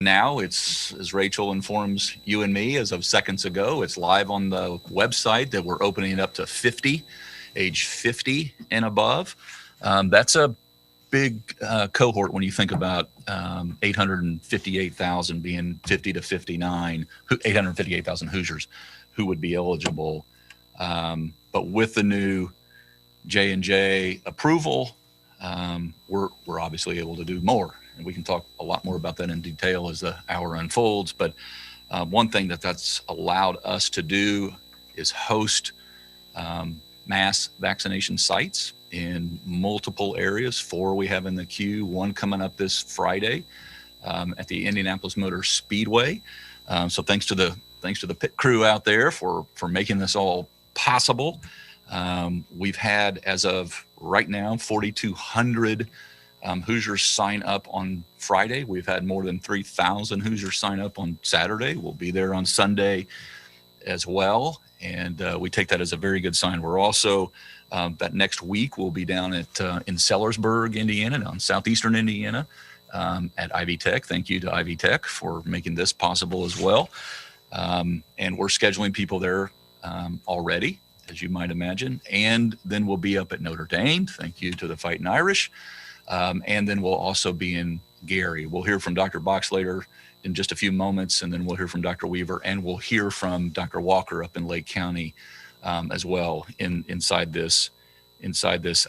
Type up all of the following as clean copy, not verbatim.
Now it's, as Rachel informs you and me as of seconds ago, it's live on the website that we're opening it up to 50, age 50 and above. That's a big cohort when you think about 858,000 being 50 to 59, 858,000 Hoosiers who would be eligible. But with the new J&J approval, we're obviously able to do more. And we can talk a lot more about that in detail as the hour unfolds. But one thing that's allowed us to do is host mass vaccination sites in multiple areas. 4 we have in the queue, 1 coming up this Friday at the Indianapolis Motor Speedway. So thanks to the pit crew out there for making this all possible. We've had, as of right now, 4,200 Hoosiers sign up on Friday. We've had more than 3,000 Hoosiers sign up on Saturday. We'll be there on Sunday as well, and we take that as a very good sign. We're also that next week we'll be down at in Sellersburg, Indiana, down southeastern Indiana, at Ivy Tech. Thank you to Ivy Tech for making this possible as well. And we're scheduling people there already, as you might imagine. And then we'll be up at Notre Dame. Thank you to the Fighting Irish. And then we'll also be in Gary. We'll hear from Dr. Box later in just a few moments, and then we'll hear from Dr. Weaver, and we'll hear from Dr. Walker up in Lake County as well inside this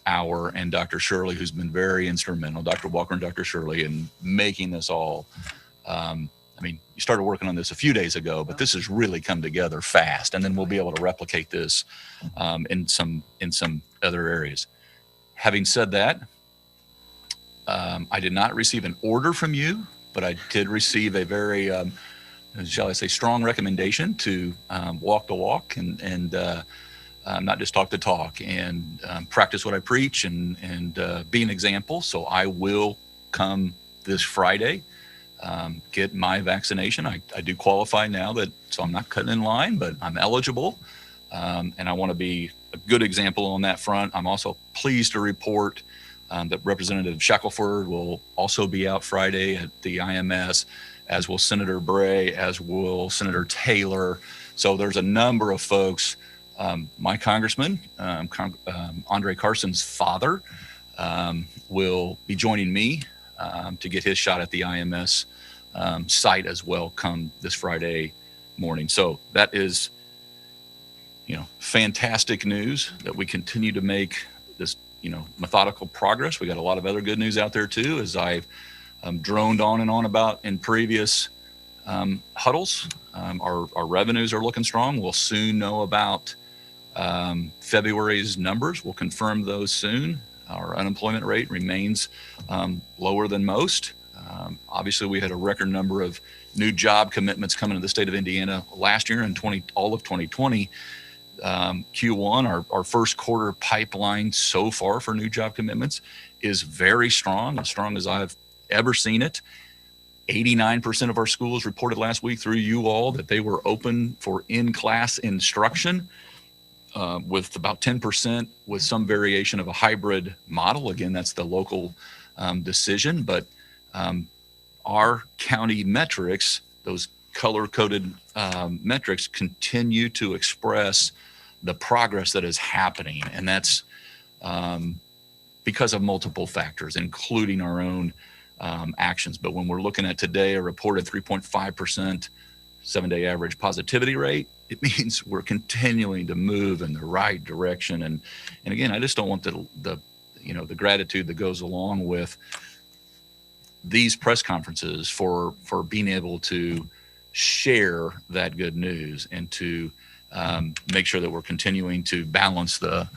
hour, and Dr. Shirley, who's been very instrumental, Dr. Walker and Dr. Shirley, in making this all. I mean, you started working on this a few days ago, but this has really come together fast, and then we'll be able to replicate this in some other areas. Having said that, I did not receive an order from you, but I did receive a very, shall I say, strong recommendation to walk the walk and not just talk the talk, and practice what I preach and be an example. So I will come this Friday, get my vaccination. I do qualify now, so I'm not cutting in line, but I'm eligible, and I want to be a good example on that front. I'm also pleased to report that Representative Shackelford will also be out Friday at the IMS, as will Senator Bray, as will Senator Taylor. So there's a number of folks. My congressman, Andre Carson's father, will be joining me to get his shot at the IMS site as well come this Friday morning. So that is, fantastic news that we continue to make this, methodical progress. We got a lot of other good news out there too, as I've droned on and on about in previous huddles. Our revenues are looking strong. We'll soon know about February's numbers. We'll confirm those soon. Our unemployment rate remains lower than most. Obviously, we had a record number of new job commitments coming to the state of Indiana last year in all of 2020. Q1, our first quarter pipeline so far for new job commitments is very strong, as strong as I've ever seen it. 89% of our schools reported last week through you all that they were open for in-class instruction, with about 10% with some variation of a hybrid model. Again, that's the local decision, but our county metrics, those color-coded metrics, continue to express the progress that is happening. And that's because of multiple factors, including our own actions. But when we're looking at today, a reported 3.5% 7-day average positivity rate, it means we're continuing to move in the right direction. And again, I just don't want the gratitude that goes along with these press conferences for being able to share that good news and to make sure that we're continuing to balance the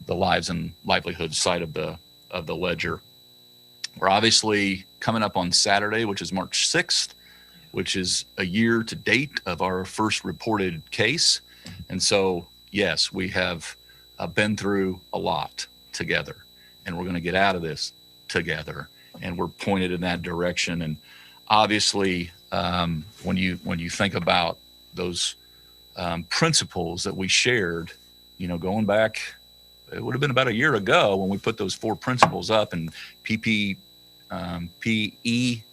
lives and livelihood side of the ledger. We're obviously coming up on Saturday, which is March 6th, which is a year to date of our first reported case. And so, yes, we have been through a lot together, and we're going to get out of this together, and we're pointed in that direction. And obviously, when you think about those principles that we shared, going back, it would have been about a year ago when we put those 4 principles up, and PPE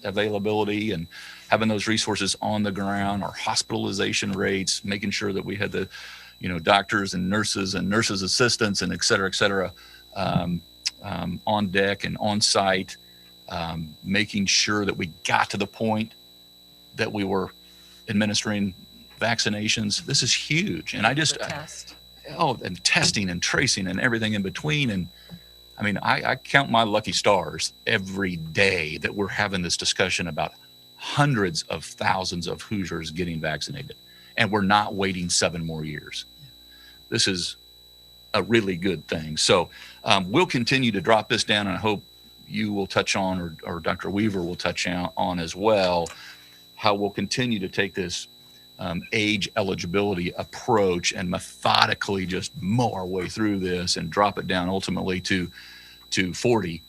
availability and having those resources on the ground, our hospitalization rates, making sure that we had the, doctors and nurses assistants and et cetera, on deck and on site, making sure that we got to the point that we were administering vaccinations. This is huge. And and testing and tracing and everything in between. And I mean, I count my lucky stars every day that we're having this discussion about hundreds of thousands of Hoosiers getting vaccinated. And we're not waiting 7 more years. This is a really good thing. So we'll continue to drop this down, and I hope you will touch on, or Dr. Weaver will touch on as well, how we'll continue to take this age eligibility approach and methodically just mow our way through this and drop it down ultimately to 40.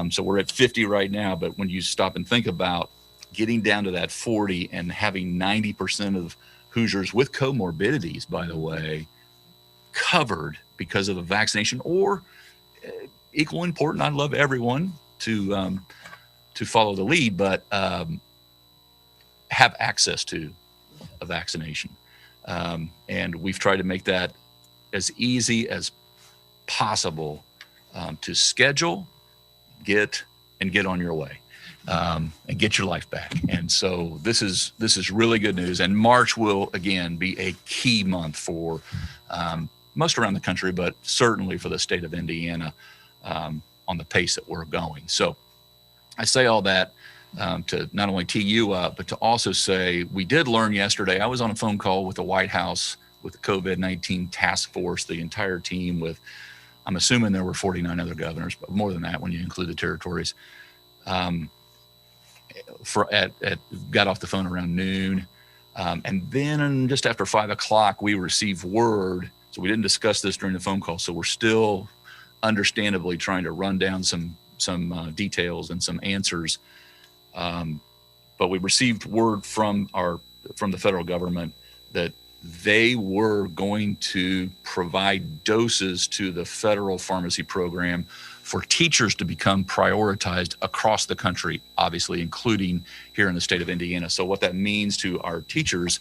So we're at 50 right now, but when you stop and think about getting down to that 40 and having 90% of Hoosiers with comorbidities, by the way, covered because of a vaccination, or equal important, I'd love everyone to follow the lead, but have access to a vaccination. And we've tried to make that as easy as possible to schedule, get on your way, and get your life back. And so this is really good news. And March will again be a key month for most around the country, but certainly for the state of Indiana, on the pace that we're going. So I say all that to not only tee you up, but to also say we did learn yesterday. I was on a phone call with the White House with the COVID-19 task force, the entire team with, I'm assuming there were 49 other governors, but more than that when you include the territories. Got off the phone around noon. And then just after 5 o'clock, we received word. So we didn't discuss this during the phone call. So we're still understandably trying to run down some details and some answers. But we received word from the federal government that they were going to provide doses to the federal pharmacy program for teachers to become prioritized across the country, obviously, including here in the state of Indiana. So what that means to our teachers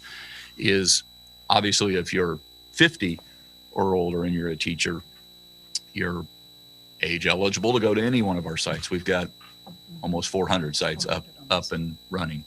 is, obviously, if you're 50 or older and you're a teacher, you're age eligible to go to any one of our sites. We've got almost 400 sites up and running.